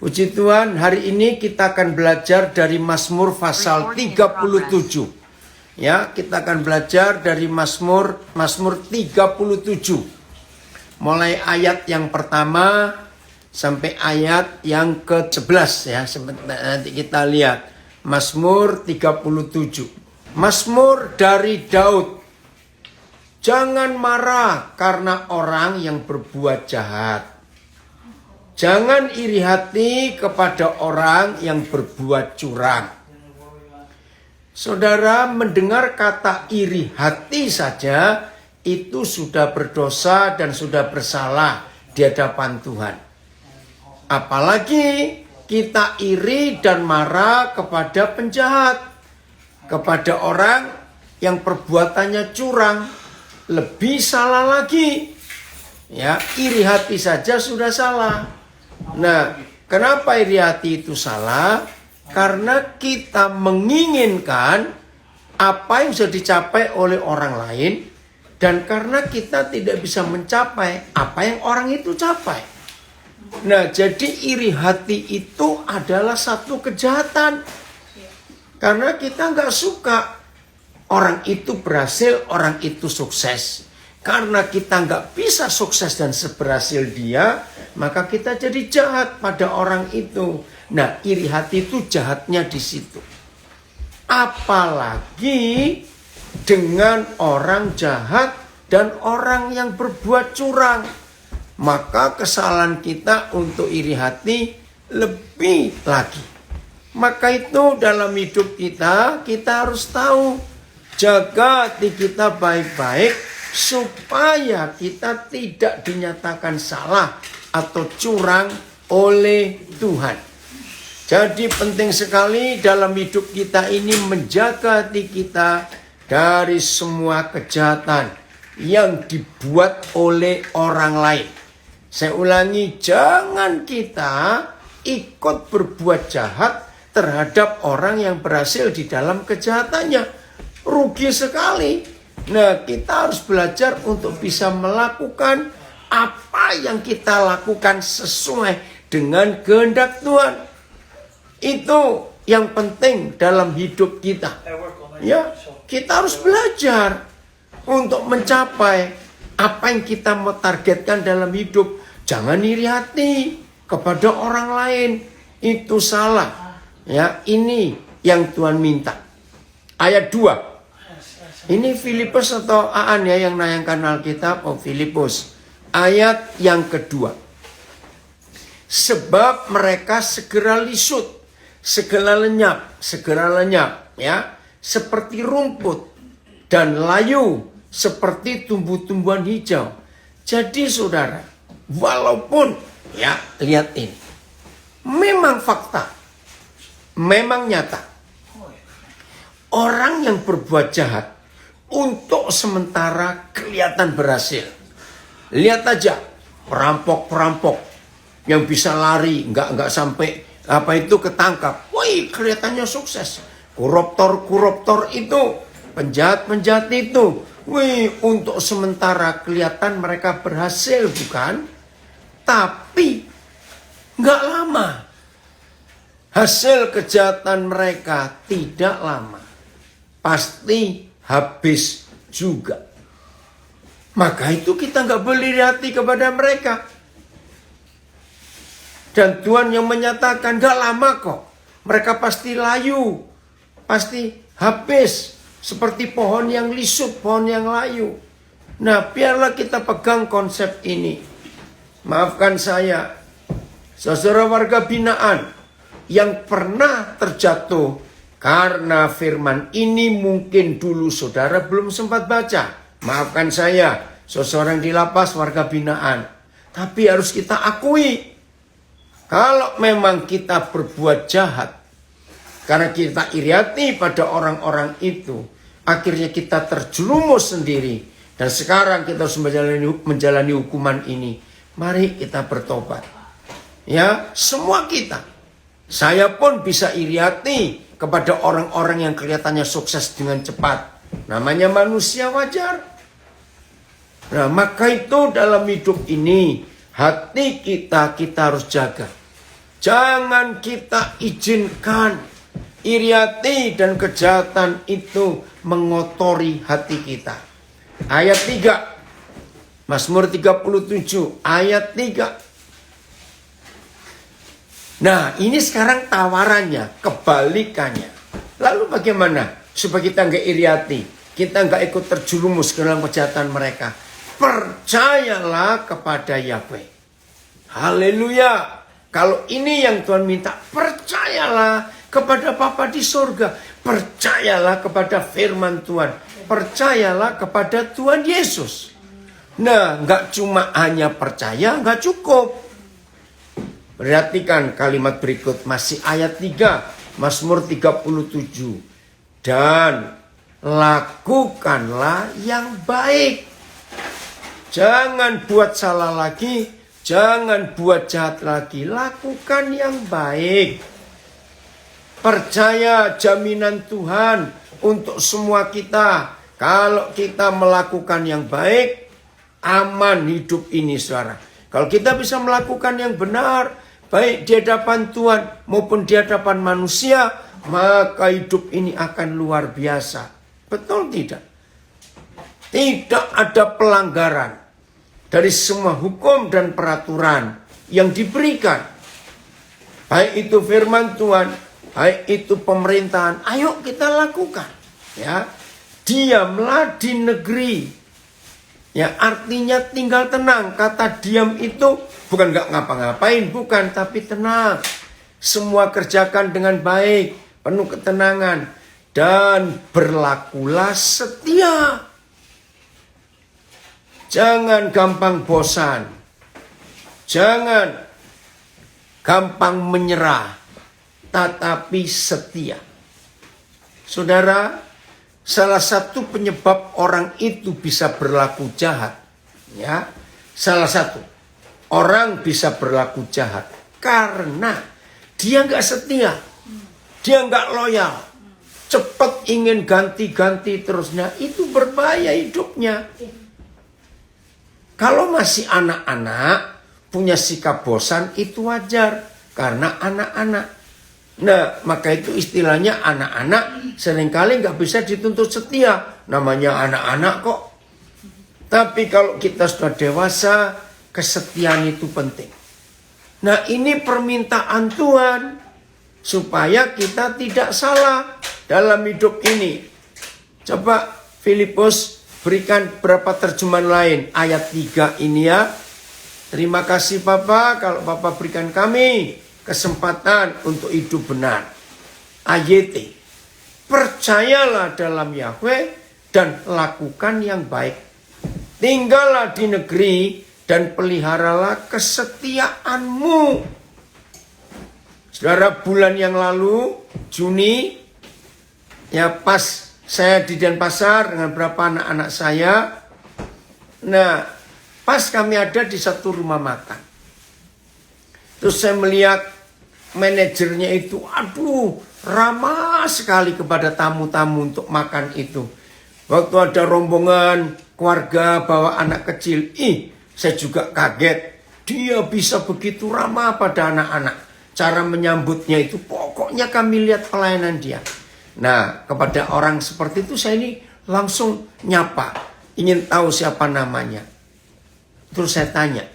Puji Tuhan, hari ini kita akan belajar dari Mazmur pasal 37. Ya, kita akan belajar dari Mazmur 37. Mulai ayat yang pertama sampai ayat yang ke-11 ya. Nanti kita lihat Mazmur 37. Mazmur dari Daud. Jangan marah karena orang yang berbuat jahat. Jangan iri hati kepada orang yang berbuat curang. Saudara, mendengar kata iri hati saja itu sudah berdosa dan sudah bersalah di hadapan Tuhan. Apalagi kita iri dan marah kepada penjahat, kepada orang yang perbuatannya curang, lebih salah lagi. Ya, iri hati saja sudah salah. Nah, kenapa iri hati itu salah? Karena kita menginginkan apa yang sudah dicapai oleh orang lain, dan karena kita tidak bisa mencapai apa yang orang itu capai. Nah, jadi iri hati itu adalah satu kejahatan. Karena kita nggak suka orang itu berhasil, orang itu sukses. Karena kita nggak bisa sukses dan seberhasil dia, maka kita jadi jahat pada orang itu. Nah, iri hati itu jahatnya di situ. Apalagi dengan orang jahat dan orang yang berbuat curang, maka kesalahan kita untuk iri hati lebih lagi. Maka itu dalam hidup kita harus tahu, jaga hati kita baik-baik supaya kita tidak dinyatakan salah atau curang oleh Tuhan. Jadi penting sekali dalam hidup kita ini menjaga hati kita dari semua kejahatan yang dibuat oleh orang lain. Saya ulangi, jangan kita ikut berbuat jahat terhadap orang yang berhasil di dalam kejahatannya. Rugi sekali. Nah, kita harus belajar untuk bisa melakukan apa yang kita lakukan sesuai dengan kehendak Tuhan. Itu yang penting dalam hidup kita. Ya, kita harus belajar untuk mencapai apa yang kita mau targetkan dalam hidup. Jangan iri hati kepada orang lain. Itu salah. Ya, ini yang Tuhan minta. Ayat 2. Ini Filipus atau Aan ya yang nayangkan Alkitab? Oh, Filipus. Ayat yang kedua. Sebab mereka segera lisut, segera lenyap ya, seperti rumput dan layu seperti tumbuh-tumbuhan hijau. Jadi saudara, walaupun ya, lihat ini. Memang fakta, memang nyata. Orang yang berbuat jahat untuk sementara kelihatan berhasil. Lihat aja perampok-perampok yang bisa lari, nggak sampai ketangkap. Wih, kelihatannya sukses. Koruptor itu, penjahat-penjahat itu, wih, untuk sementara kelihatan mereka berhasil, bukan? Tapi nggak lama. Hasil kejahatan mereka tidak lama. Pasti habis juga. Maka itu kita nggak boleh iri hati kepada mereka. Dan Tuhan yang menyatakan nggak lama kok. Mereka pasti layu, pasti habis seperti pohon yang lisut, pohon yang layu. Nah, biarlah kita pegang konsep ini. Maafkan saya, saudara warga binaan yang pernah terjatuh karena firman ini mungkin dulu saudara belum sempat baca. Maafkan saya, seseorang di lapas warga binaan. Tapi harus kita akui, kalau memang kita berbuat jahat, karena kita iri hati pada orang-orang itu, akhirnya kita terjerumus sendiri. Dan sekarang kita harus menjalani hukuman ini. Mari kita bertobat. Ya, semua kita. Saya pun bisa iri hati kepada orang-orang yang kelihatannya sukses dengan cepat. Namanya manusia, wajar. Nah, maka itu dalam hidup ini, hati kita harus jaga. Jangan kita izinkan iri hati dan kejahatan itu mengotori hati kita. Ayat 3. Mazmur 37 ayat 3. Nah, ini sekarang tawarannya, kebalikannya. Lalu bagaimana supaya kita nggak iri hati, kita nggak ikut terjerumus ke dalam kejahatan mereka? Percayalah kepada Yahweh. Haleluya. Kalau ini yang Tuhan minta, percayalah kepada Bapa di surga. Percayalah kepada firman Tuhan. Percayalah kepada Tuhan Yesus. Nah, nggak cuma hanya percaya, nggak cukup. Perhatikan kalimat berikut, masih ayat 3, Mazmur 37. Dan lakukanlah yang baik. Jangan buat salah lagi. Jangan buat jahat lagi, lakukan yang baik. Percaya jaminan Tuhan untuk semua kita. Kalau kita melakukan yang baik, aman hidup ini, saudara. Kalau kita bisa melakukan yang benar, baik di hadapan Tuhan maupun di hadapan manusia, maka hidup ini akan luar biasa. Betul tidak? Tidak ada pelanggaran dari semua hukum dan peraturan yang diberikan. Baik itu firman Tuhan, baik itu pemerintahan. Ayo kita lakukan. Ya, diamlah di negeri. Ya, artinya tinggal tenang. Kata diam itu bukan nggak ngapa-ngapain, bukan, tapi tenang. Semua kerjakan dengan baik, penuh ketenangan, dan berlakulah setia. Jangan gampang bosan. Jangan gampang menyerah. Tetapi setia. Saudara, salah satu penyebab orang itu bisa berlaku jahat. Ya, salah satu. Orang bisa berlaku jahat. Karena dia nggak setia. Dia nggak loyal. Cepat ingin ganti-ganti terusnya. Itu berbahaya hidupnya. Kalau masih anak-anak, punya sikap bosan, itu wajar. Karena anak-anak. Nah, maka itu istilahnya anak-anak seringkali nggak bisa dituntut setia. Namanya anak-anak kok. Tapi kalau kita sudah dewasa, kesetiaan itu penting. Nah, ini permintaan Tuhan. Supaya kita tidak salah dalam hidup ini. Coba Filipus berikan berapa terjemahan lain. Ayat 3 ini ya. Terima kasih Bapak kalau Bapak berikan kami kesempatan untuk hidup benar. AYT. Percayalah dalam Yahweh dan lakukan yang baik. Tinggallah di negeri dan peliharalah kesetiaanmu. Saudara, bulan yang lalu, Juni, ya pas saya di Denpasar dengan beberapa anak-anak saya. Nah, pas kami ada di satu rumah makan. Terus saya melihat manajernya itu, aduh, ramah sekali kepada tamu-tamu untuk makan itu. Waktu ada rombongan keluarga bawa anak kecil, saya juga kaget. Dia bisa begitu ramah pada anak-anak. Cara menyambutnya itu pokoknya kami lihat pelayanan dia. Nah, kepada orang seperti itu saya ini langsung nyapa. Ingin tahu siapa namanya. Terus saya tanya,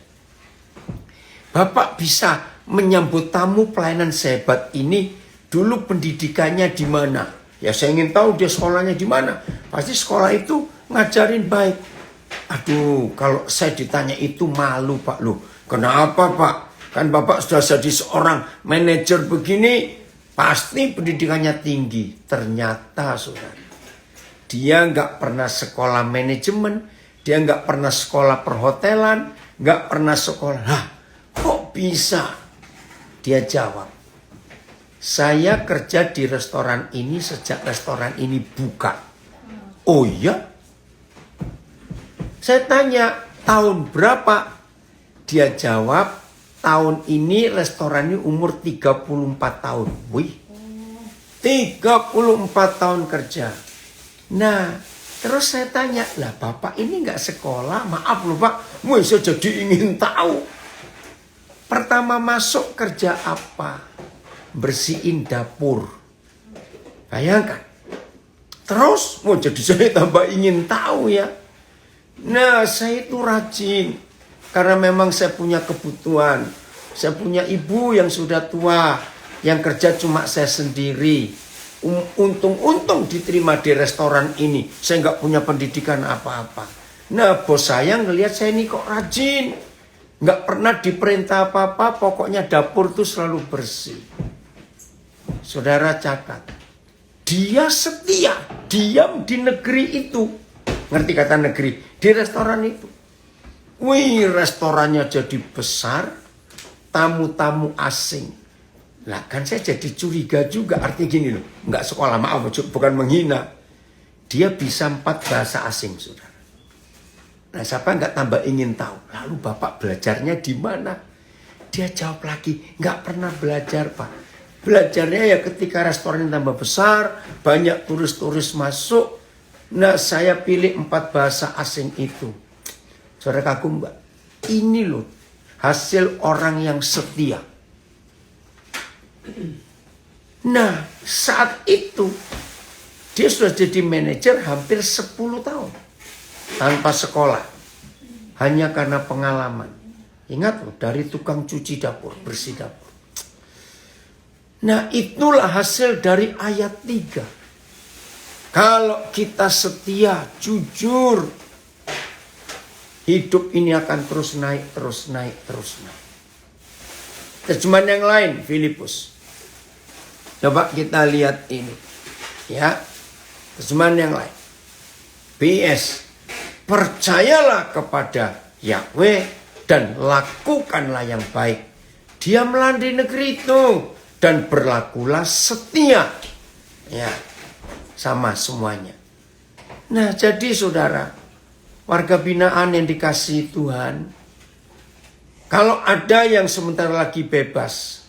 Bapak bisa menyambut tamu pelayanan sehebat ini, dulu pendidikannya di mana? Ya saya ingin tahu dia sekolahnya di mana. Pasti sekolah itu ngajarin baik. Aduh, kalau saya ditanya itu malu Pak loh. Kenapa Pak? Kan Bapak sudah jadi seorang manajer begini, pasti pendidikannya tinggi. Ternyata saudara, dia nggak pernah sekolah manajemen, dia nggak pernah sekolah perhotelan, nggak pernah sekolah. Hah, kok bisa? Dia jawab, saya kerja di restoran ini sejak restoran ini buka. Oh iya? Saya tanya, tahun berapa? Dia jawab, tahun ini restoran ini umur 34 tahun. Wih, 34 tahun kerja. Nah, terus saya tanya, lah Bapak ini nggak sekolah? Maaf loh Pak, saya jadi ingin tahu. Pertama masuk kerja apa? Bersihin dapur. Bayangkan. Terus, jadi saya tambah ingin tahu ya. Nah, saya itu rajin. Karena memang saya punya kebutuhan. Saya punya ibu yang sudah tua. Yang kerja cuma saya sendiri. Untung-untung diterima di restoran ini. Saya nggak punya pendidikan apa-apa. Nah, bos saya ngelihat saya ini kok rajin. Nggak pernah diperintah apa-apa. Pokoknya dapur itu selalu bersih. Saudara catat. Dia setia, diam di negeri itu. Ngerti kata negeri? Di restoran itu. Wih, restorannya jadi besar. Tamu-tamu asing. Lah kan saya jadi curiga juga. Artinya gini loh. Enggak sekolah, maaf, bukan menghina. Dia bisa 4 bahasa asing, saudara. Nah, siapa enggak tambah ingin tahu? Lalu bapak belajarnya di mana? Dia jawab lagi, enggak pernah belajar, Pak. Belajarnya ya ketika restoran tambah besar, banyak turis-turis masuk. Nah, saya pilih 4 bahasa asing itu. Saudara kagum mbak? Ini loh hasil orang yang setia. Nah, saat itu dia sudah jadi manajer hampir 10 tahun. Tanpa sekolah. Hanya karena pengalaman. Ingat loh, dari tukang cuci dapur, bersih dapur. Nah, itulah hasil dari ayat 3. Kalau kita setia, jujur, hidup ini akan terus naik, terus naik, terus naik. Terjemahan yang lain, Filipus. Coba kita lihat ini. Ya, terjemahan yang lain. PS, percayalah kepada Yahweh dan lakukanlah yang baik. Diamlah di negeri itu. Dan berlakulah setia. Ya, sama semuanya. Nah, jadi saudara, warga binaan yang dikasihi Tuhan, kalau ada yang sebentar lagi bebas,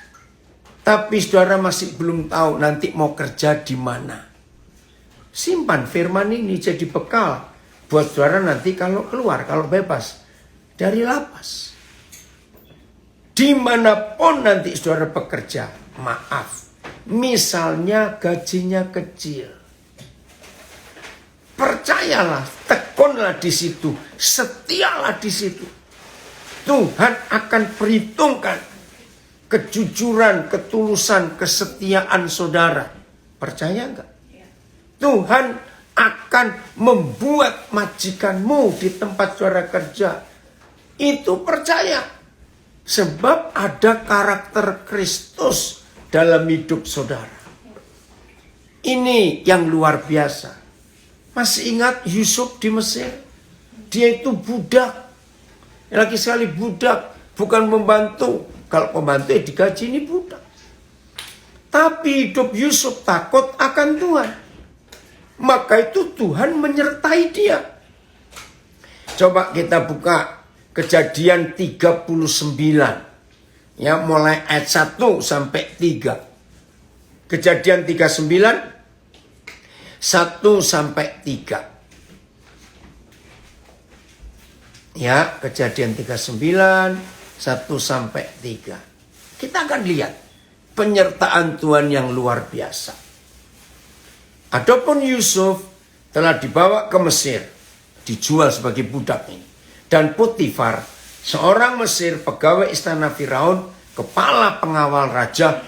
tapi saudara masih belum tahu nanti mau kerja di mana, simpan firman ini jadi bekal buat saudara nanti kalau keluar, kalau bebas dari lapas. Dimanapun nanti saudara bekerja, maaf, misalnya gajinya kecil, percayalah, tekunlah di situ, setialah di situ. Tuhan akan perhitungkan kejujuran, ketulusan, kesetiaan saudara. Percaya enggak? Tuhan akan membuat majikanmu di tempat saudara kerja itu percaya. Sebab ada karakter Kristus dalam hidup saudara. Ini yang luar biasa. Masih ingat Yusuf di Mesir? Dia itu budak. Lagi sekali budak. Bukan membantu. Kalau pembantu ya digaji, ini budak. Tapi hidup Yusuf takut akan Tuhan. Maka itu Tuhan menyertai dia. Coba kita buka Kejadian 39. Ya, mulai ayat 1 sampai 3. Kejadian 39 1 sampai 3. Ya, Kejadian 39 1 sampai 3. Kita akan lihat penyertaan Tuhan yang luar biasa. Adapun Yusuf telah dibawa ke Mesir, dijual sebagai budak ini. Dan Potifar, seorang Mesir, pegawai istana Firaun, kepala pengawal raja,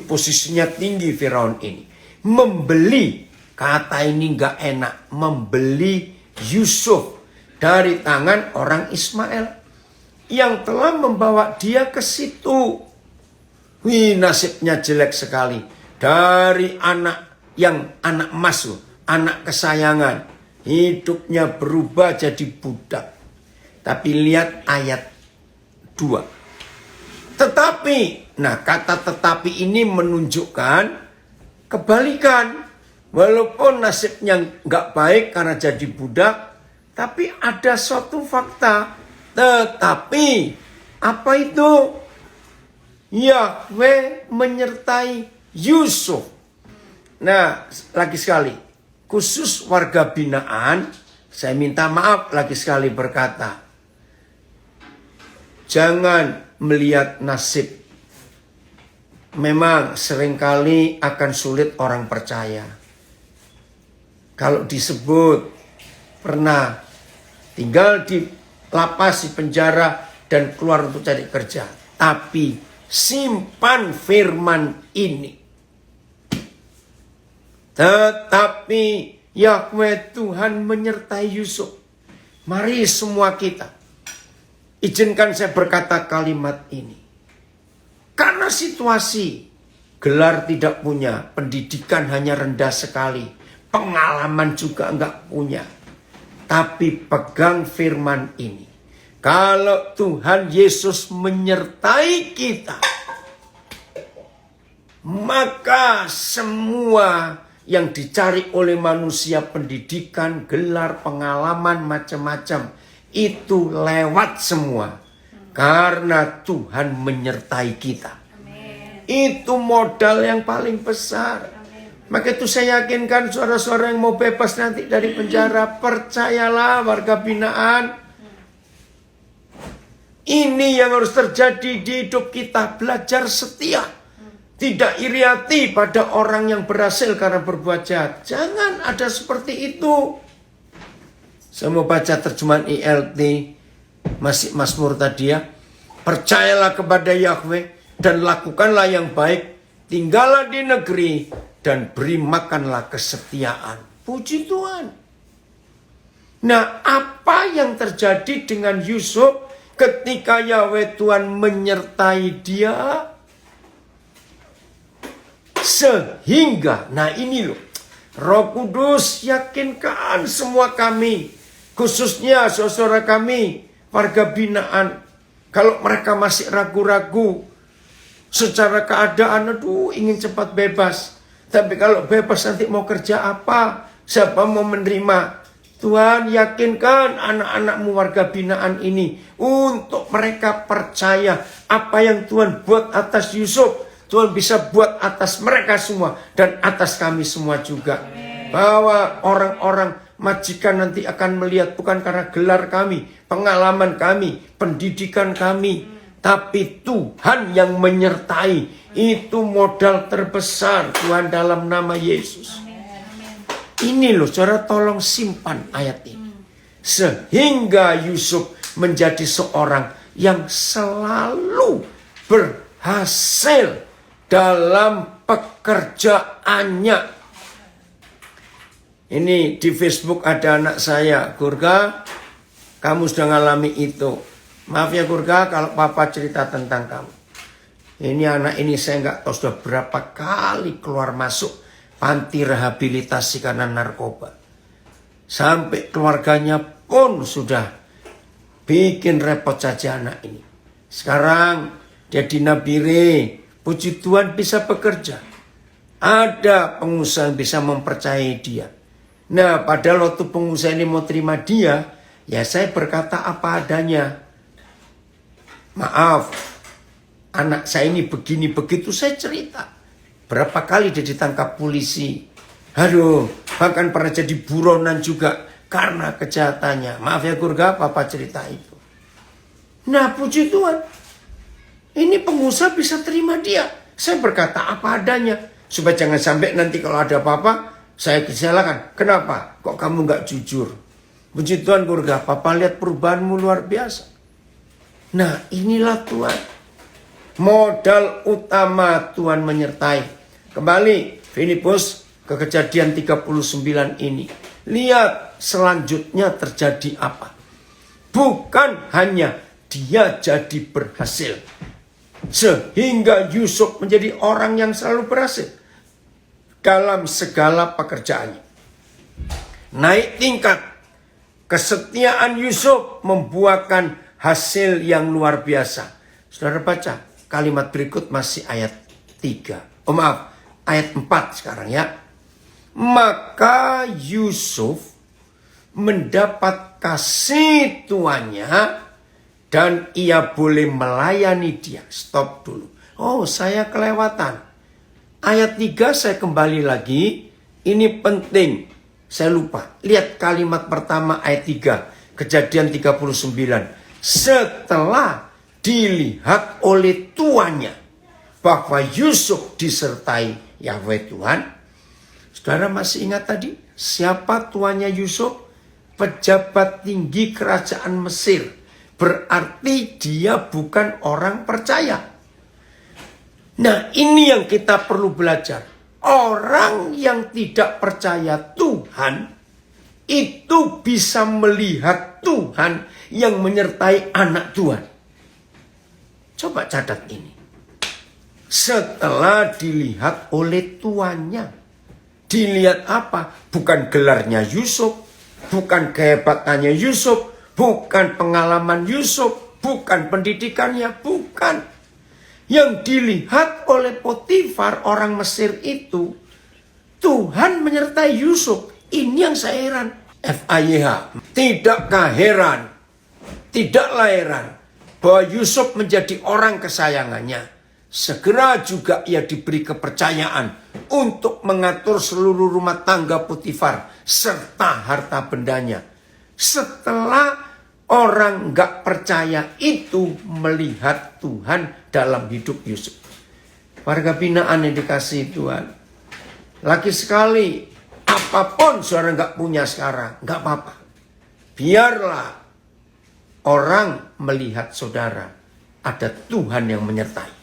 posisinya tinggi Firaun ini, membeli, kata ini gak enak, membeli Yusuf dari tangan orang Ismail yang telah membawa dia ke situ. Nasibnya jelek sekali. Dari anak emas, anak kesayangan, hidupnya berubah jadi budak. Tapi lihat ayat 2. Tetapi, nah kata tetapi ini menunjukkan kebalikan. Walaupun nasibnya nggak baik karena jadi budak, tapi ada suatu fakta. Tetapi, apa itu? Yahweh menyertai Yusuf. Nah, lagi sekali, khusus warga binaan, saya minta maaf lagi sekali berkata, jangan melihat nasib. Memang seringkali akan sulit orang percaya. Kalau disebut pernah tinggal di lapas, di penjara, dan keluar untuk cari kerja. Tapi simpan firman ini. Tetapi Yahweh Tuhan menyertai Yusuf. Mari semua kita, izinkan saya berkata kalimat ini. Karena situasi, gelar tidak punya, pendidikan hanya rendah sekali, pengalaman juga enggak punya. Tapi pegang firman ini. Kalau Tuhan Yesus menyertai kita, maka semua yang dicari oleh manusia, pendidikan, gelar, pengalaman, macam-macam, itu lewat semua. Karena Tuhan menyertai kita. Amen. Itu modal yang paling besar. Amen. Maka itu saya yakinkan saudara-saudara yang mau bebas nanti dari penjara, percayalah warga binaan. Ini yang harus terjadi di hidup kita. Belajar setia. Tidak iri hati pada orang yang berhasil karena berbuat jahat. Jangan ada seperti itu. Saya mau baca terjemahan ILT. Masih Mazmur tadi ya. Percayalah kepada Yahweh dan lakukanlah yang baik. Tinggallah di negeri dan beri makanlah kesetiaan. Puji Tuhan. Nah, apa yang terjadi dengan Yusuf ketika Yahweh Tuhan menyertai dia? Sehingga, nah ini loh, Roh Kudus yakinkan semua kami, khususnya saudara kami, warga binaan, kalau mereka masih ragu-ragu secara keadaan, aduh ingin cepat bebas. Tapi kalau bebas nanti mau kerja apa? Siapa mau menerima? Tuhan yakinkan anak-anakmu warga binaan ini untuk mereka percaya apa yang Tuhan buat atas Yusuf. Tuhan bisa buat atas mereka semua dan atas kami semua juga. Bahwa orang-orang majikan nanti akan melihat bukan karena gelar kami, pengalaman kami, pendidikan kami, tapi Tuhan yang menyertai. Itu modal terbesar Tuhan dalam nama Yesus. Ini loh, saudara, tolong simpan ayat ini. Sehingga Yusuf menjadi seorang yang selalu berhasil dalam pekerjaannya. Ini di Facebook ada anak saya, Gurga, kamu sudah ngalami itu. Maaf ya Gurga kalau papa cerita tentang kamu. Ini anak ini saya nggak tahu sudah berapa kali keluar masuk panti rehabilitasi karena narkoba. Sampai keluarganya pun sudah bikin repot saja anak ini. Sekarang dia di Nabire. Puji Tuhan bisa bekerja. Ada pengusaha yang bisa mempercayai dia. Nah, padahal waktu pengusaha ini mau terima dia, ya saya berkata apa adanya. Maaf, anak saya ini begini begitu, saya cerita. Berapa kali dia ditangkap polisi. Aduh, bahkan pernah jadi buronan juga karena kejahatannya. Maaf ya Gurga, papa cerita itu. Nah, puji Tuhan. Ini pengusaha bisa terima dia. Saya berkata apa adanya. Supaya jangan sampai nanti kalau ada apa-apa, saya disalahkan. Kenapa? Kok kamu gak jujur? Puji Tuhan Gurga, papa lihat perubahanmu luar biasa. Nah, inilah Tuhan. Modal utama Tuhan menyertai. Kembali, Filipus ke kejadian 39 ini. Lihat selanjutnya terjadi apa. Bukan hanya dia jadi berhasil. Sehingga Yusuf menjadi orang yang selalu berhasil dalam segala pekerjaannya. Naik tingkat. Kesetiaan Yusuf membuahkan hasil yang luar biasa. Saudara baca kalimat berikut masih ayat 3. Oh maaf, ayat 4 sekarang ya. Maka Yusuf mendapat kasih tuannya dan ia boleh melayani dia. Stop dulu. Oh, saya kelewatan. Ayat 3 saya kembali lagi. Ini penting. Saya lupa. Lihat kalimat pertama ayat 3. Kejadian 39. Setelah dilihat oleh tuannya bahwa Yusuf disertai Yahweh Tuhan. Saudara masih ingat tadi siapa tuannya Yusuf? Pejabat tinggi kerajaan Mesir. Berarti dia bukan orang percaya. Nah, ini yang kita perlu belajar. Orang yang tidak percaya Tuhan itu bisa melihat Tuhan yang menyertai anak Tuhan. Coba catat ini. Setelah dilihat oleh tuannya. Dilihat apa? Bukan gelarnya Yusuf, bukan kehebatannya Yusuf, bukan pengalaman Yusuf, bukan pendidikannya, bukan. Yang dilihat oleh Potifar orang Mesir itu, Tuhan menyertai Yusuf. Ini yang saya heran. FAYH, tidakkah heran, tidaklah heran bahwa Yusuf menjadi orang kesayangannya. Segera juga ia diberi kepercayaan untuk mengatur seluruh rumah tangga Potifar serta harta bendanya. Setelah orang gak percaya itu melihat Tuhan dalam hidup Yusuf. Warga binaan yang dikasihi Tuhan. Lagi sekali, apapun saudara gak punya sekarang, gak apa-apa. Biarlah orang melihat saudara ada Tuhan yang menyertai.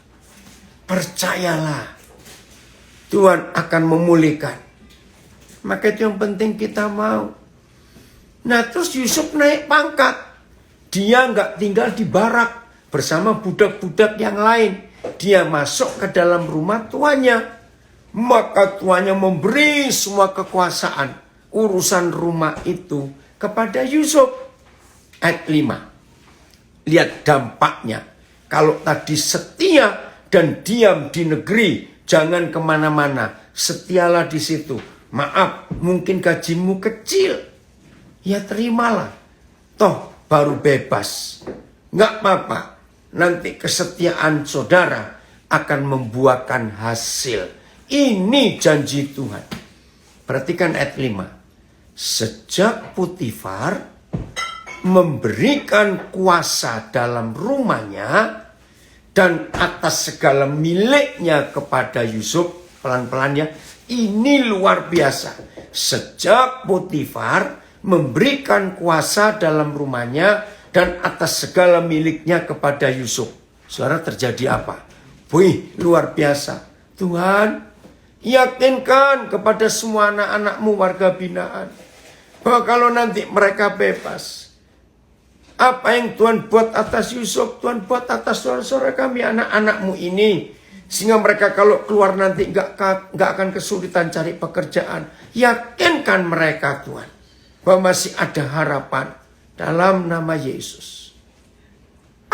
Percayalah, Tuhan akan memulihkan. Maka itu yang penting kita mau. Nah terus Yusuf naik pangkat. Dia nggak tinggal di barak bersama budak-budak yang lain. Dia masuk ke dalam rumah tuannya. Maka tuannya memberi semua kekuasaan urusan rumah itu kepada Yusuf. Ayat 5. Lihat dampaknya. Kalau tadi setia dan diam di negeri, jangan kemana-mana, setialah di situ. Maaf, mungkin gajimu kecil, ya terimalah. Toh baru bebas, nggak apa-apa. Nanti kesetiaan saudara akan membuahkan hasil. Ini janji Tuhan. Perhatikan ayat 5. Sejak Potifar memberikan kuasa dalam rumahnya dan atas segala miliknya kepada Yusuf, pelan-pelan ya, ini luar biasa. Sejak Potifar memberikan kuasa dalam rumahnya dan atas segala miliknya kepada Yusuf. Saudara, terjadi apa? Wih, luar biasa. Tuhan, yakinkan kepada semua anak-anakmu warga binaan bahwa kalau nanti mereka bebas, apa yang Tuhan buat atas Yusuf, Tuhan buat atas saudara-saudara kami, anak-anakmu ini. Sehingga mereka kalau keluar nanti gak akan kesulitan cari pekerjaan. Yakinkan mereka Tuhan, bahwa masih ada harapan dalam nama Yesus.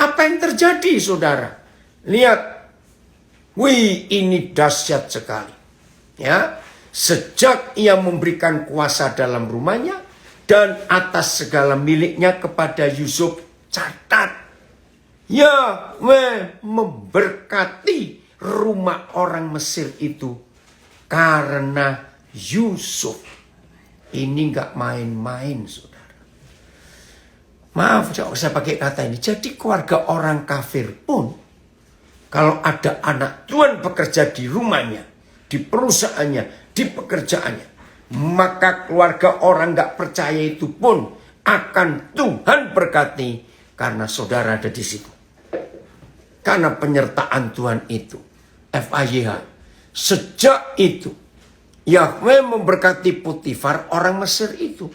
Apa yang terjadi saudara? Lihat, wih ini dahsyat sekali. Ya, sejak ia memberikan kuasa dalam rumahnya, dan atas segala miliknya kepada Yusuf, catat. Yahweh memberkati rumah orang Mesir itu karena Yusuf. Ini gak main-main saudara. Maaf saya pakai kata ini. Jadi keluarga orang kafir pun, kalau ada anak Tuhan bekerja di rumahnya, di perusahaannya, di pekerjaannya, maka keluarga orang gak percaya itu pun akan Tuhan berkati karena saudara ada di situ. Karena penyertaan Tuhan itu. FAYH. Sejak itu Yahweh memberkati Potifar orang Mesir itu.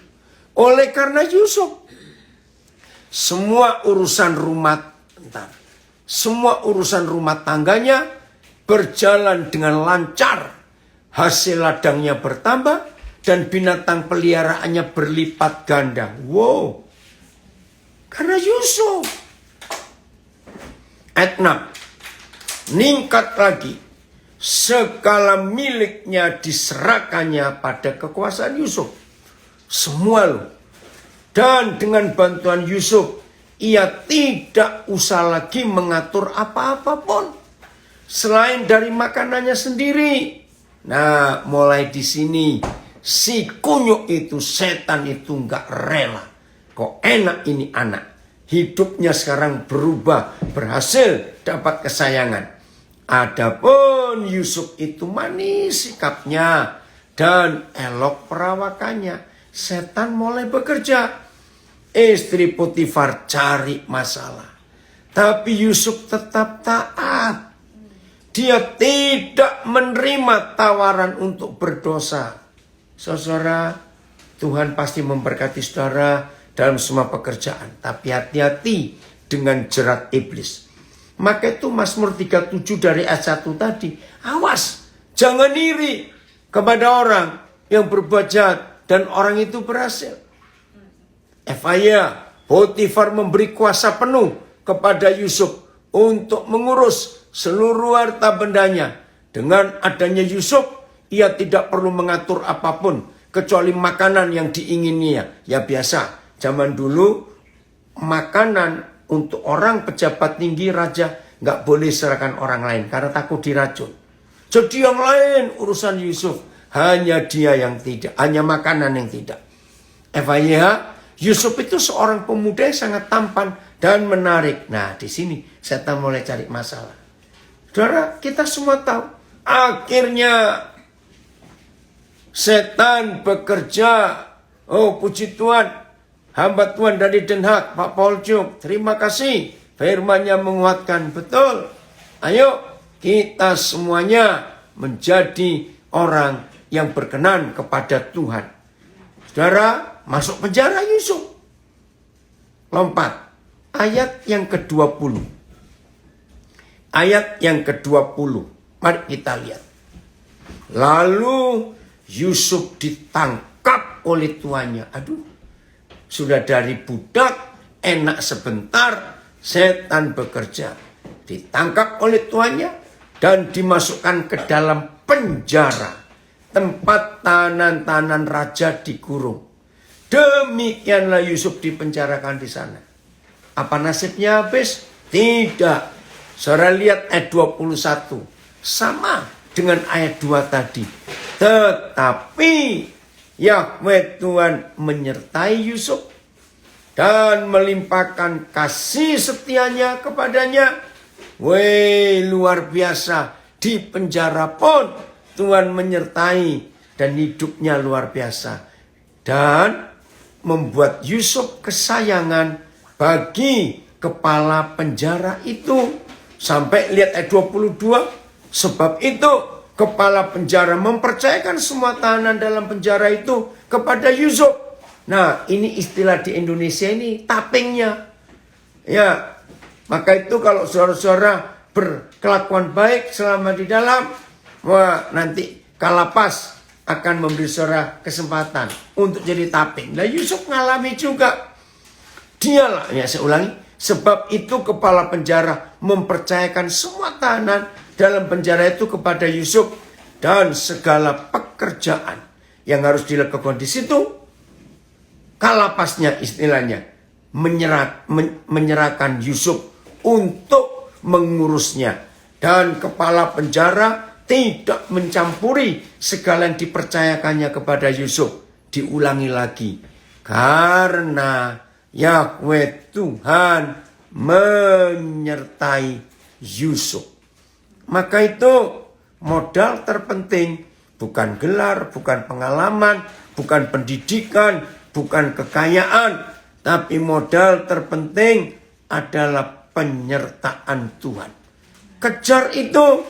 Oleh karena Yusuf. Semua urusan rumah tangganya berjalan dengan lancar. Hasil ladangnya bertambah. Dan binatang peliharaannya berlipat ganda. Wow. Karena Yusuf. Ayat 6. Ningkat lagi. Segala miliknya diserahkannya pada kekuasaan Yusuf. Semua loh. Dan dengan bantuan Yusuf, ia tidak usah lagi mengatur apa-apa pun. Selain dari makanannya sendiri. Nah, mulai di sini. Si kunyuk itu, setan itu gak rela. Kok enak ini anak. hidupnya sekarang berubah, berhasil dapat kesayangan. Adapun Yusuf itu manis sikapnya dan elok perawakannya, setan mulai bekerja. Istri Potifar cari masalah, tapi Yusuf tetap taat. Dia tidak menerima tawaran untuk berdosa. Saudara, Tuhan pasti memberkati saudara dalam semua pekerjaan. Tapi hati-hati dengan jerat iblis. Maka itu Mazmur 37 dari ayat 1 tadi. Awas, jangan iri kepada orang yang berbuat jahat dan orang itu berhasil. Potifar memberi kuasa penuh kepada Yusuf untuk mengurus seluruh harta bendanya. Dengan adanya Yusuf, ia tidak perlu mengatur apapun kecuali makanan yang diingininya. Ya biasa, zaman dulu makanan untuk orang pejabat tinggi raja nggak boleh serahkan orang lain karena takut diracun. Jadi yang lain urusan Yusuf, hanya dia yang tidak, hanya makanan yang tidak. Yusuf itu seorang pemuda yang sangat tampan dan menarik. Nah, di sini setan mulai cari masalah. Saudara, kita semua tahu akhirnya setan bekerja. Oh, puji Tuhan. Hamba Tuhan dari Den Haag, Pak Paul Juk, terima kasih. Firman-Nya menguatkan, betul. Ayo kita semuanya menjadi orang yang berkenan kepada Tuhan. Saudara, masuk penjara Yusuf. Lompat. Ayat yang ke-20. Ayat yang ke-20. Mari kita lihat. Lalu Yusuf ditangkap oleh tuannya. Aduh. Sudah dari budak, enak sebentar, setan bekerja. Ditangkap oleh tuannya dan dimasukkan ke dalam penjara. Tempat tahanan-tahanan raja dikurung. Demikianlah Yusuf dipenjarakan di sana. Apa nasibnya habis? Tidak. Saudara lihat ayat 21. Sama dengan ayat 2 tadi. Tetapi Yahweh Tuhan menyertai Yusuf dan melimpahkan kasih setianya kepadanya. Weh, luar biasa. Di penjara pun Tuhan menyertai dan hidupnya luar biasa. Dan membuat Yusuf kesayangan bagi kepala penjara itu. Sampai lihat ayat 22. Sebab itu kepala penjara mempercayakan semua tahanan dalam penjara itu kepada Yusuf. Nah, ini istilah di Indonesia ini tapingnya. Ya, maka itu kalau saudara-saudara berkelakuan baik selama di dalam, wah nanti kalapas akan memberi saudara kesempatan untuk jadi taping. Nah, Yusuf ngalami juga. Dialah, ya saya ulangi, sebab itu kepala penjara mempercayakan semua tahanan dalam penjara itu kepada Yusuf dan segala pekerjaan yang harus dilakukan di situ. Kalapasnya istilahnya menyerahkan Yusuf untuk mengurusnya, dan kepala penjara tidak mencampuri segala yang dipercayakannya kepada Yusuf. Diulangi lagi, karena Yahweh Tuhan menyertai Yusuf. Maka itu modal terpenting bukan gelar, bukan pengalaman, bukan pendidikan, bukan kekayaan, tapi modal terpenting adalah penyertaan Tuhan. Kejar itu.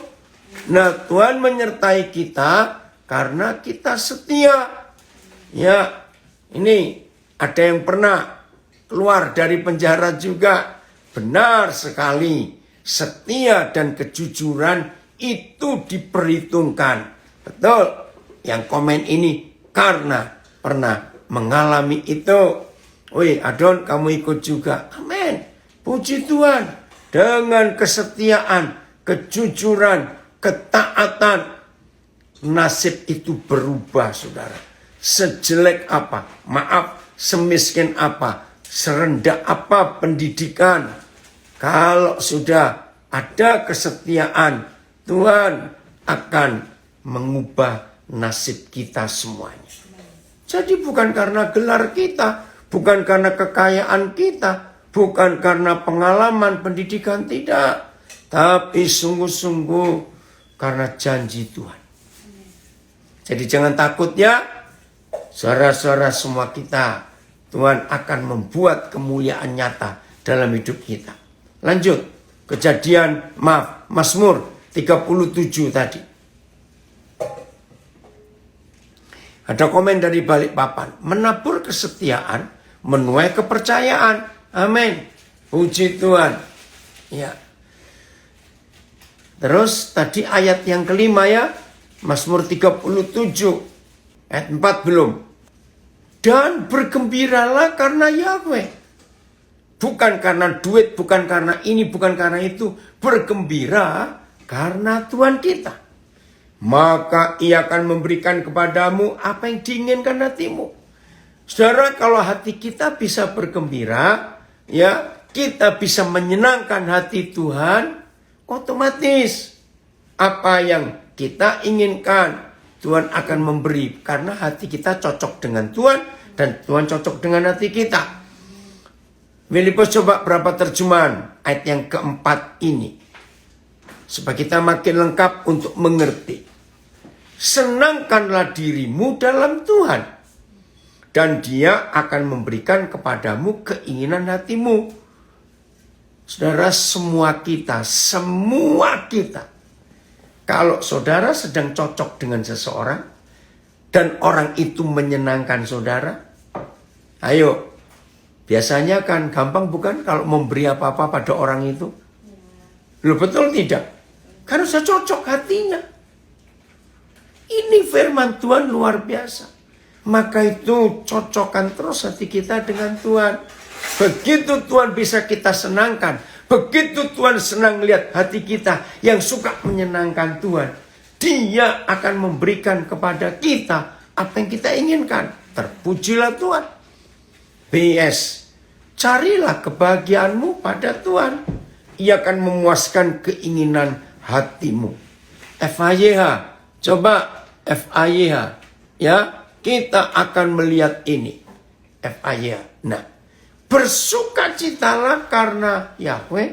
Nah, Tuhan menyertai kita karena kita setia. Ya, ini ada yang pernah keluar dari penjara juga. Benar sekali. Setia dan kejujuran itu diperhitungkan. Betul. Yang komen ini karena pernah mengalami itu. Wih, Adon, kamu ikut juga. Amin. Puji Tuhan. Dengan kesetiaan, kejujuran, ketaatan, nasib itu berubah, saudara. Sejelek apa? Maaf, semiskin apa? Serendah apa pendidikan? Kalau sudah ada kesetiaan, Tuhan akan mengubah nasib kita semuanya. Jadi bukan karena gelar kita, bukan karena kekayaan kita, bukan karena pengalaman pendidikan, tidak. Tapi sungguh-sungguh karena janji Tuhan. Jadi jangan takut ya, saudara-saudara semua kita. Tuhan akan membuat kemuliaan nyata dalam hidup kita. Lanjut, Mazmur 37 tadi. Ada komen dari Balikpapan. Menabur kesetiaan, menuai kepercayaan. Amin. Puji Tuhan. Ya. Terus tadi ayat yang kelima ya. Mazmur 37. Ayat 4 belum. Dan bergembiralah karena Yahweh. Bukan karena duit, bukan karena ini, bukan karena itu. Bergembira karena Tuhan kita. Maka ia akan memberikan kepadamu apa yang diinginkan hatimu. Saudara, kalau hati kita bisa bergembira, ya, kita bisa menyenangkan hati Tuhan, otomatis apa yang kita inginkan Tuhan akan memberi, karena hati kita cocok dengan Tuhan dan Tuhan cocok dengan hati kita. Filipus coba berapa terjemahan ayat yang keempat ini, supaya kita makin lengkap untuk mengerti. Senangkanlah dirimu dalam Tuhan, dan Dia akan memberikan kepadamu keinginan hatimu. Saudara, semua kita, kalau saudara sedang cocok dengan seseorang, dan orang itu menyenangkan saudara, ayo, biasanya kan gampang bukan kalau memberi apa-apa pada orang itu? Loh, betul tidak? Karena sudah cocok hatinya. Ini firman Tuhan luar biasa. Maka itu cocokkan terus hati kita dengan Tuhan. Begitu Tuhan bisa kita senangkan. Begitu Tuhan senang lihat hati kita yang suka menyenangkan Tuhan. Dia akan memberikan kepada kita apa yang kita inginkan. Terpujilah Tuhan. PS. Carilah kebahagiaanmu pada Tuhan. Ia akan memuaskan keinginan hatimu. FYH. Coba FYH. Ya, kita akan melihat ini. FYH. Nah, bersukacitalah karena Yahweh.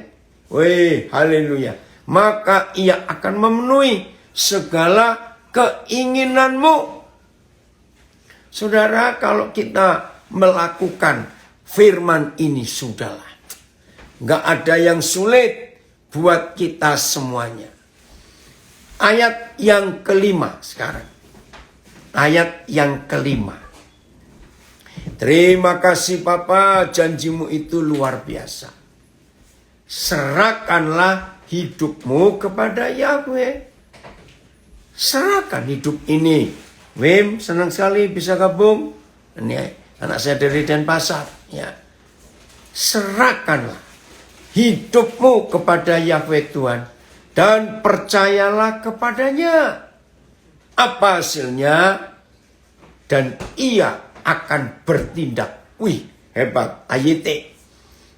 Wih, haleluya. Maka ia akan memenuhi segala keinginanmu. Saudara, kalau kita melakukan firman ini, sudahlah. Nggak ada yang sulit buat kita semuanya. Ayat yang kelima sekarang. Ayat yang kelima. Terima kasih Papa, janjimu itu luar biasa. Serahkanlah hidupmu kepada Yahweh. Serahkan hidup ini. Wim, senang sekali bisa gabung. Ini anak saya dari Denpasar. Ya. Serahkanlah hidupmu kepada Yahweh Tuhan. Dan percayalah kepadanya. Apa hasilnya? Dan ia akan bertindak. Wih, hebat. AYT.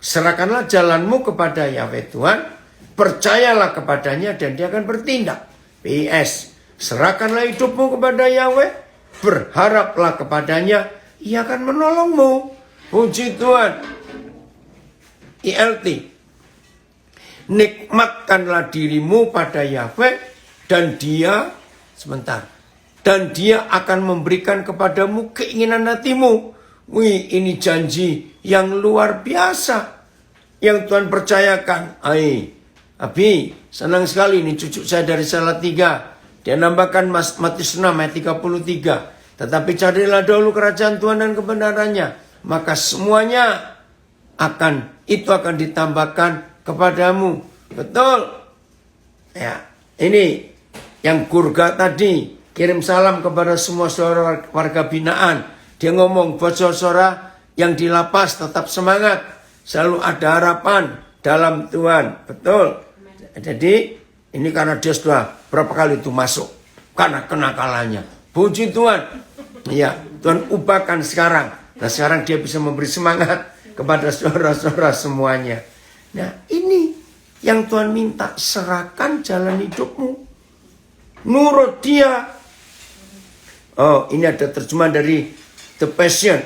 Serahkanlah jalanmu kepada Yahweh Tuhan. Percayalah kepadanya dan dia akan bertindak. PS. Serahkanlah hidupmu kepada Yahweh. Berharaplah kepadanya. Ia akan menolongmu. Puji Tuhan. ILT. Nikmatkanlah dirimu pada Yahweh dan dia akan memberikan kepadamu keinginan hatimu. Wih, ini janji yang luar biasa yang Tuhan percayakan. Abi, senang sekali ini cucu saya dari Salatiga. Dia nambahkan Matius 6 ayat 33. Tetapi carilah dahulu kerajaan Tuhan dan kebenarannya, maka semuanya akan ditambahkan kepadamu. Betul. Ya, ini yang Gurga tadi kirim salam kepada semua saudara warga binaan. Dia ngomong buat saudara yang di lapas tetap semangat, selalu ada harapan dalam Tuhan. Betul. Jadi ini karena dia sudah berapa kali itu masuk karena kenakalannya. Puji Tuhan. Ya, Tuhan ubahkan sekarang. Nah, sekarang dia bisa memberi semangat kepada saudara-saudara semuanya. Nah, ini yang Tuhan minta, serahkan jalan hidupmu. Nurut dia. Oh, ini ada terjemahan dari The Passion.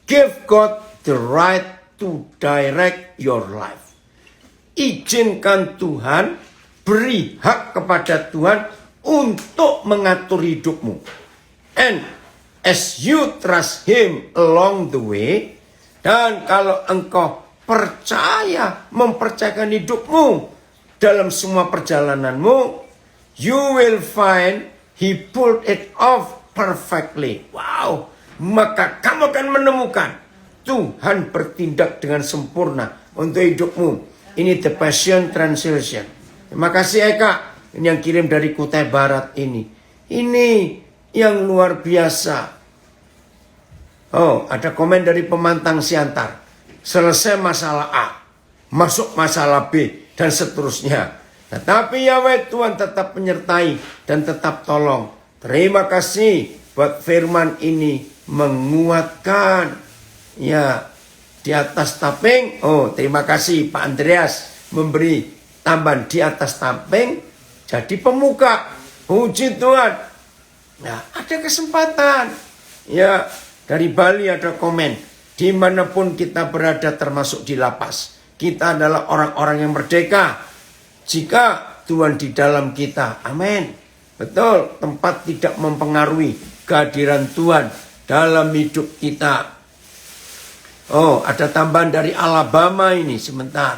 Give God the right to direct your life. Izinkan Tuhan, beri hak kepada Tuhan untuk mengatur hidupmu. And as you trust Him along the way, dan kalau engkau mempercayakan hidupmu dalam semua perjalananmu, you will find He pulled it off perfectly. Wow, maka kamu akan menemukan Tuhan bertindak dengan sempurna untuk hidupmu. Ini The Passion Translation. Terima kasih Eka, ini yang kirim dari Kutai Barat ini. Ini yang luar biasa. Oh, ada komen dari Pemantang Siantar. Selesai masalah A, masuk masalah B, dan seterusnya. Tetapi Yahweh Tuhan tetap menyertai dan tetap tolong. Terima kasih buat firman ini menguatkan. Ya, di atas taping. Oh, terima kasih Pak Andreas memberi tambahan di atas taping jadi pemuka. Puji Tuhan. Nah, ada kesempatan. Ya, dari Bali ada komen. Dimanapun kita berada termasuk di lapas, kita adalah orang-orang yang merdeka jika Tuhan di dalam kita. Amin. Betul, tempat tidak mempengaruhi kehadiran Tuhan dalam hidup kita. Oh, ada tambahan dari Alabama ini sebentar.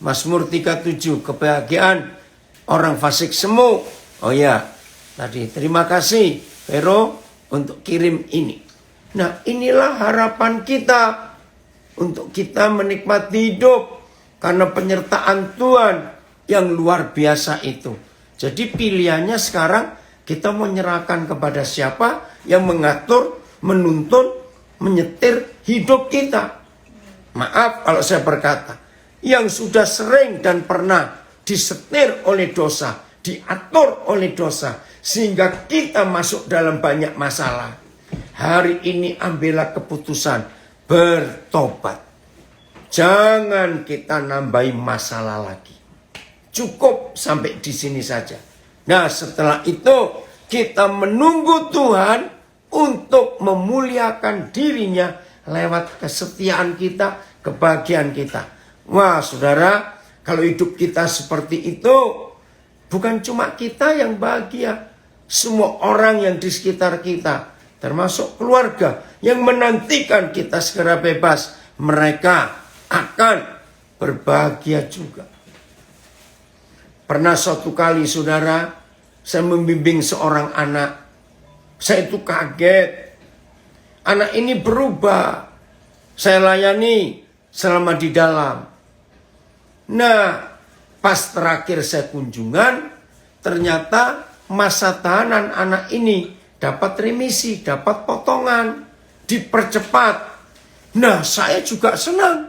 Mazmur 37, kebahagiaan orang fasik semu. Oh ya, tadi terima kasih Vero untuk kirim ini. Nah, inilah harapan kita untuk kita menikmati hidup karena penyertaan Tuhan yang luar biasa itu. Jadi pilihannya sekarang kita menyerahkan kepada siapa yang mengatur, menuntun, menyetir hidup kita. Maaf kalau saya berkata, yang sudah sering dan pernah disetir oleh dosa, diatur oleh dosa, sehingga kita masuk dalam banyak masalah. Hari ini ambillah keputusan bertobat. Jangan kita nambahi masalah lagi. Cukup sampai di sini saja. Nah, setelah itu kita menunggu Tuhan untuk memuliakan dirinya lewat kesetiaan kita, kebahagiaan kita. Wah, saudara, kalau hidup kita seperti itu, bukan cuma kita yang bahagia. Semua orang yang di sekitar kita, termasuk keluarga yang menantikan kita segera bebas, mereka akan berbahagia juga. Pernah suatu kali, saudara, saya membimbing seorang anak. Saya itu kaget. Anak ini berubah. Saya layani selama di dalam. Nah, pas terakhir saya kunjungan, ternyata masa tahanan anak ini dapat remisi, dapat potongan, dipercepat. Nah, saya juga senang.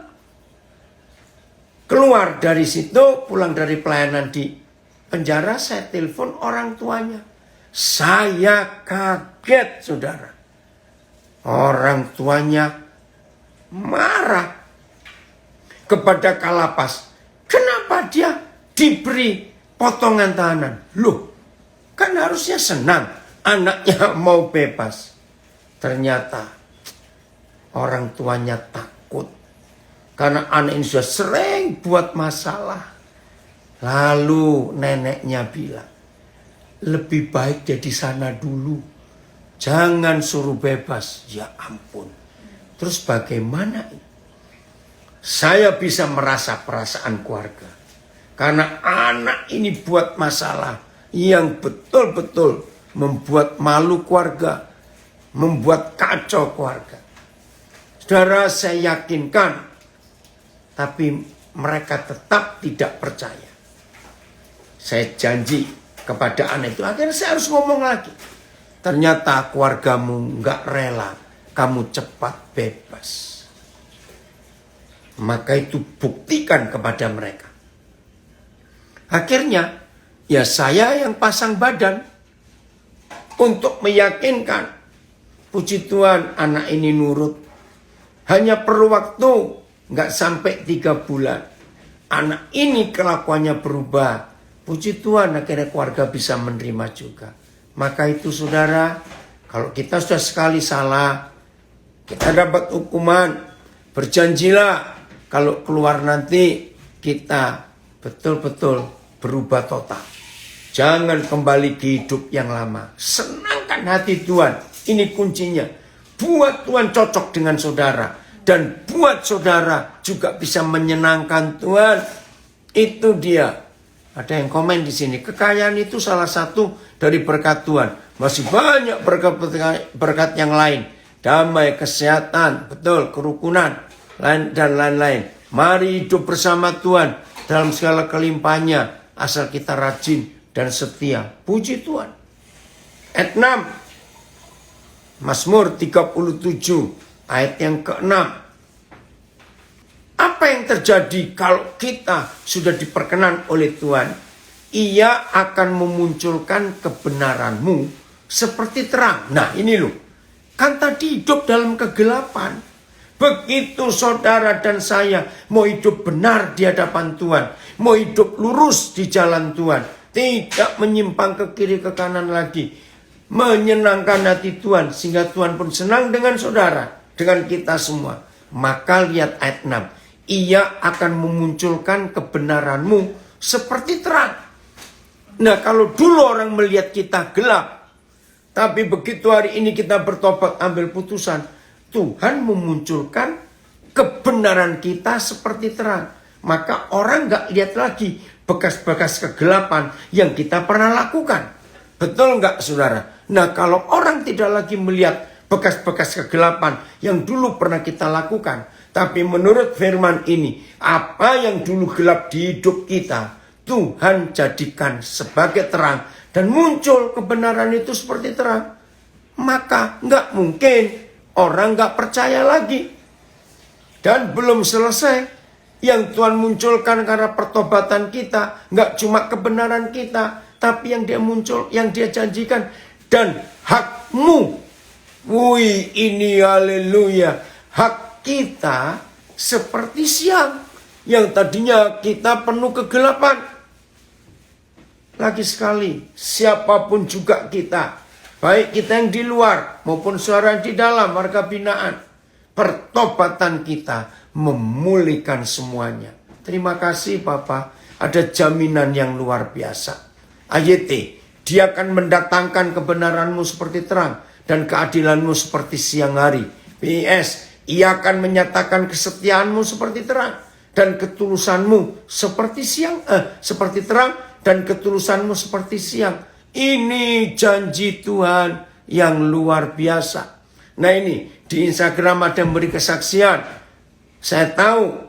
Keluar dari situ, pulang dari pelayanan di penjara, saya telepon orang tuanya. Saya kaget, saudara. Orang tuanya marah kepada Kalapas. Kenapa dia diberi potongan tahanan? Loh, kan harusnya senang anaknya mau bebas. Ternyata orang tuanya takut. Karena anak ini sudah sering buat masalah. Lalu neneknya bilang, lebih baik dia di sana dulu. Jangan suruh bebas. Ya ampun. Terus bagaimana? Saya bisa merasa perasaan keluarga. Karena anak ini buat masalah yang betul-betul membuat malu keluarga. Membuat kacau keluarga. Saudara, saya yakinkan. Tapi mereka tetap tidak percaya. Saya janji kepada anak itu. Akhirnya saya harus ngomong lagi. Ternyata keluargamu gak rela kamu cepat bebas. Maka itu buktikan kepada mereka. Akhirnya ya saya yang pasang badan untuk meyakinkan. Puji Tuhan, anak ini nurut. Hanya perlu waktu gak sampai 3 bulan. Anak ini kelakuannya berubah. Puji Tuhan, akhirnya keluarga bisa menerima juga. Maka itu saudara, kalau kita sudah sekali salah, kita dapat hukuman, berjanjilah kalau keluar nanti kita betul-betul berubah total. Jangan kembali ke hidup yang lama. Senangkan hati Tuhan. Ini kuncinya. Buat Tuhan cocok dengan saudara. Dan buat saudara juga bisa menyenangkan Tuhan. Itu dia. Ada yang komen di sini. Kekayaan itu salah satu dari berkat Tuhan. Masih banyak berkat yang lain. Damai, kesehatan, betul, kerukunan, dan lain-lain. Mari hidup bersama Tuhan dalam segala kelimpahannya. Asal kita rajin dan setia. Puji Tuhan. Ayat 6. Mazmur 37. Ayat yang ke-6. Apa yang terjadi kalau kita sudah diperkenan oleh Tuhan? Ia akan memunculkan kebenaranmu seperti terang. Nah ini loh. Kan tadi hidup dalam kegelapan. Begitu saudara dan saya mau hidup benar di hadapan Tuhan. Mau hidup lurus di jalan Tuhan. Tidak menyimpang ke kiri ke kanan lagi. Menyenangkan hati Tuhan. Sehingga Tuhan pun senang dengan saudara. Dengan kita semua. Maka lihat ayat 6. Ia akan memunculkan kebenaranmu seperti terang. Nah kalau dulu orang melihat kita gelap. Tapi begitu hari ini kita bertobat ambil putusan. Tuhan memunculkan kebenaran kita seperti terang. Maka orang gak lihat lagi bekas-bekas kegelapan yang kita pernah lakukan. Betul gak saudara? Nah kalau orang tidak lagi melihat bekas-bekas kegelapan yang dulu pernah kita lakukan. Tapi menurut firman ini, apa yang dulu gelap di hidup kita, Tuhan jadikan sebagai terang. Dan muncul kebenaran itu seperti terang. Maka nggak mungkin orang nggak percaya lagi. Dan belum selesai. Yang Tuhan munculkan karena pertobatan kita. Nggak cuma kebenaran kita. Tapi yang dia muncul, yang dia janjikan. Dan hakmu. Wih ini haleluya. Hak kita seperti siang. Yang tadinya kita penuh kegelapan. Lagi sekali, siapapun juga kita, baik kita yang di luar maupun suara di dalam warga binaan, pertobatan kita memulihkan semuanya. Terima kasih Bapak, ada jaminan yang luar biasa. AYT, dia akan mendatangkan kebenaranmu seperti terang dan keadilanmu seperti siang hari. PS, ia akan menyatakan kesetiaanmu seperti terang dan ketulusanmu seperti seperti terang. Dan ketulusanmu seperti siang. Ini janji Tuhan yang luar biasa. Nah ini di Instagram ada yang beri kesaksian. Saya tahu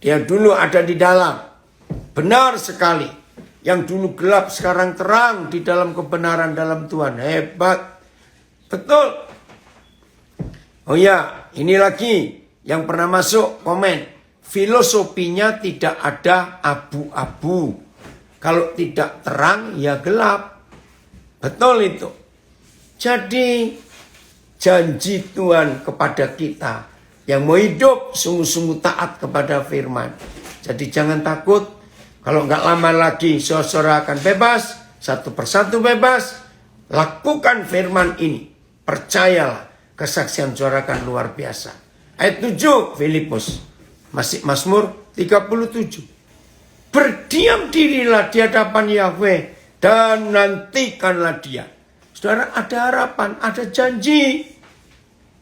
dia dulu ada di dalam. Benar sekali. Yang dulu gelap sekarang terang di dalam kebenaran dalam Tuhan. Hebat. Betul. Oh ya, ini lagi yang pernah masuk komen. Filosofinya tidak ada abu-abu. Kalau tidak terang, ya gelap. Betul itu. Jadi, janji Tuhan kepada kita. Yang mau hidup, sungguh-sungguh taat kepada firman. Jadi jangan takut. Kalau nggak lama lagi, saudara akan bebas. Satu persatu bebas. Lakukan firman ini. Percayalah, kesaksian saudara akan luar biasa. Ayat 7, Filipus. Masih Mazmur 37. Berdiam dirilah di hadapan Yahweh dan nantikanlah dia. Saudara, ada harapan, ada janji.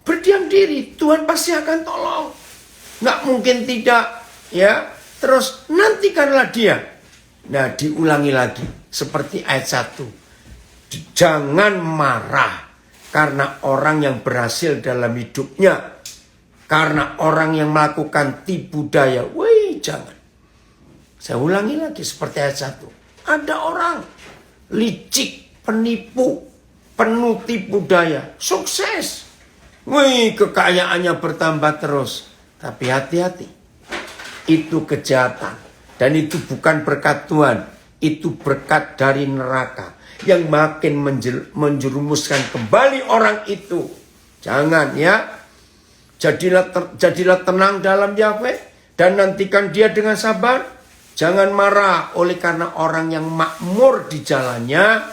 Berdiam diri, Tuhan pasti akan tolong. Nggak mungkin tidak, ya. Terus nantikanlah dia. Nah, diulangi lagi seperti ayat 1. Jangan marah karena orang yang berhasil dalam hidupnya. Karena orang yang melakukan tipu daya. Wih, jangan. Saya ulangi lagi seperti ayat 1. Ada orang licik, penipu, penuh tipu daya, sukses. Wih, kekayaannya bertambah terus. Tapi hati-hati. Itu kejahatan. Dan itu bukan berkat Tuhan. Itu berkat dari neraka. Yang makin menjerumuskan kembali orang itu. Jangan ya. Jadilah tenang dalam Yahweh. Dan nantikan dia dengan sabar. Jangan marah oleh karena orang yang makmur di jalannya,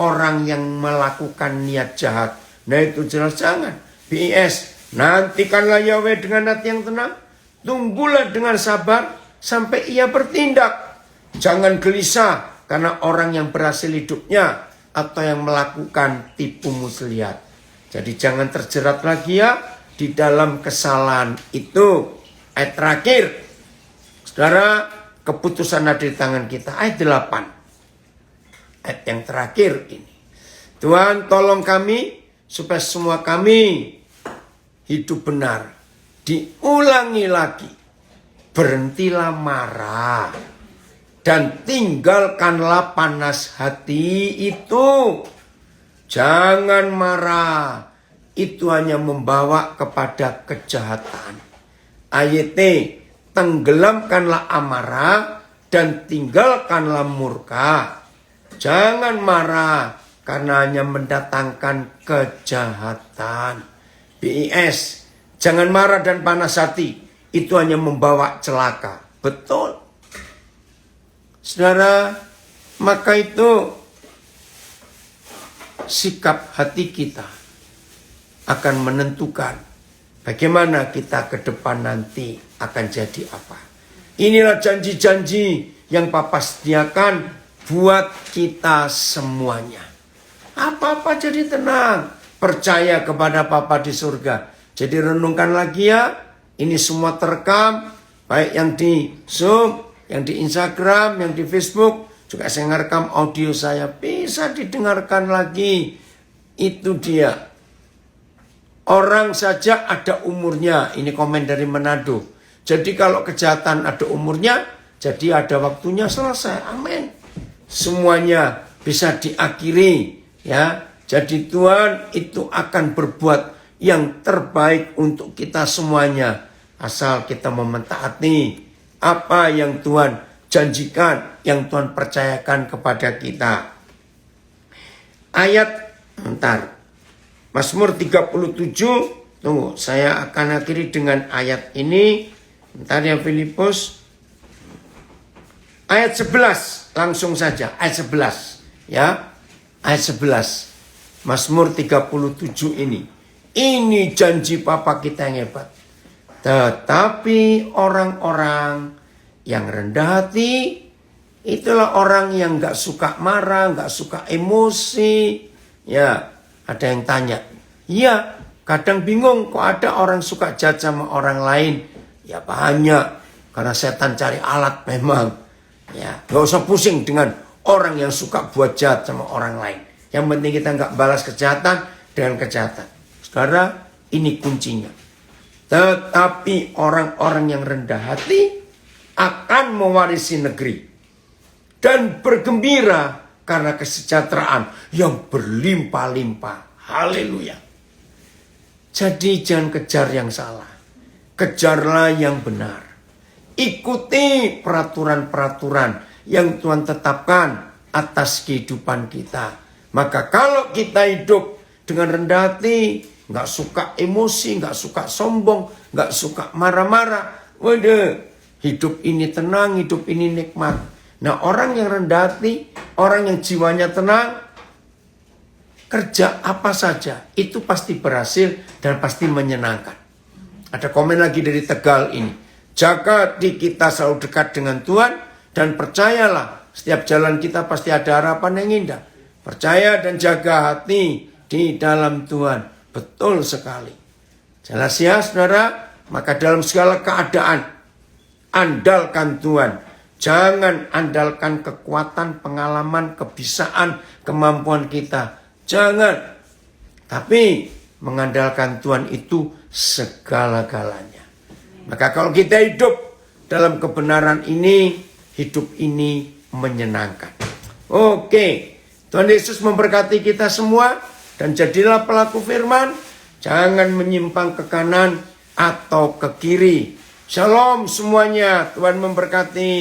orang yang melakukan niat jahat. Nah itu jelas jangan. PS, nantikanlah Yahweh dengan hati yang tenang. Tunggulah dengan sabar sampai ia bertindak. Jangan gelisah karena orang yang berhasil hidupnya atau yang melakukan tipu muslihat. Jadi jangan terjerat lagi ya di dalam kesalahan itu. Ayat terakhir. Saudara, keputusan ada di tangan kita. Ayat 8. Ayat yang terakhir ini. Tuhan tolong kami supaya semua kami hidup benar. Diulangi lagi. Berhentilah marah. Dan tinggalkanlah panas hati itu. Jangan marah. Itu hanya membawa kepada kejahatan. Ayat tenggelamkanlah amarah dan tinggalkanlah murka. Jangan marah karena hanya mendatangkan kejahatan. BIS, jangan marah dan panas hati. Itu hanya membawa celaka. Betul. Saudara, maka itu sikap hati kita akan menentukan bagaimana kita ke depan nanti akan jadi apa. Inilah janji-janji yang Papa sediakan buat kita semuanya. Apa-apa jadi tenang. Percaya kepada Papa di surga. Jadi renungkan lagi ya. Ini semua terekam. Baik yang di Zoom, yang di Instagram, yang di Facebook. Juga saya ngerekam audio saya. Bisa didengarkan lagi. Itu dia. Orang saja ada umurnya. Ini komen dari Manado. Jadi kalau kejahatan ada umurnya, jadi ada waktunya selesai. Amin. Semuanya bisa diakhiri. Ya, jadi Tuhan itu akan berbuat yang terbaik untuk kita semuanya. Asal kita mau mentaati apa yang Tuhan janjikan, yang Tuhan percayakan kepada kita. Ayat, Mazmur 37, tunggu, saya akan akhiri dengan ayat ini. Bentar ya Filipus. Ayat 11, langsung saja, ayat 11. Ya, ayat 11. Mazmur 37 ini. Ini janji Papa kita yang hebat. Tetapi orang-orang yang rendah hati, itulah orang yang gak suka marah, gak suka emosi. Ya, ada yang tanya. Ya, kadang bingung kok ada orang suka jahat sama orang lain. Ya banyak, karena setan cari alat memang. Ya, gak usah pusing dengan orang yang suka buat jahat sama orang lain. Yang penting kita gak balas kejahatan dengan kejahatan. Saudara, ini kuncinya. Tetapi orang-orang yang rendah hati akan mewarisi negeri. Dan bergembira karena kesejahteraan yang berlimpah-limpah. Haleluya. Jadi jangan kejar yang salah. Kejarlah yang benar. Ikuti peraturan-peraturan yang Tuhan tetapkan atas kehidupan kita. Maka kalau kita hidup dengan rendah hati, gak suka emosi, gak suka sombong, gak suka marah-marah. Waduh, hidup ini tenang, hidup ini nikmat. Nah, orang yang rendah hati, orang yang jiwanya tenang, kerja apa saja, itu pasti berhasil dan pasti menyenangkan. Ada komen lagi dari Tegal ini. Jaga di kita selalu dekat dengan Tuhan dan percayalah, setiap jalan kita pasti ada harapan yang indah. Percaya dan jaga hati di dalam Tuhan. Betul sekali. Jelas ya saudara? Maka dalam segala keadaan, andalkan Tuhan. Jangan andalkan kekuatan, pengalaman, kebisaan, kemampuan kita. Jangan. Tapi mengandalkan Tuhan itu segala-galanya. Maka kalau kita hidup dalam kebenaran ini, hidup ini menyenangkan. Oke. Tuhan Yesus memberkati kita semua. Dan jadilah pelaku firman. Jangan menyimpang ke kanan atau ke kiri. Shalom semuanya. Tuhan memberkati.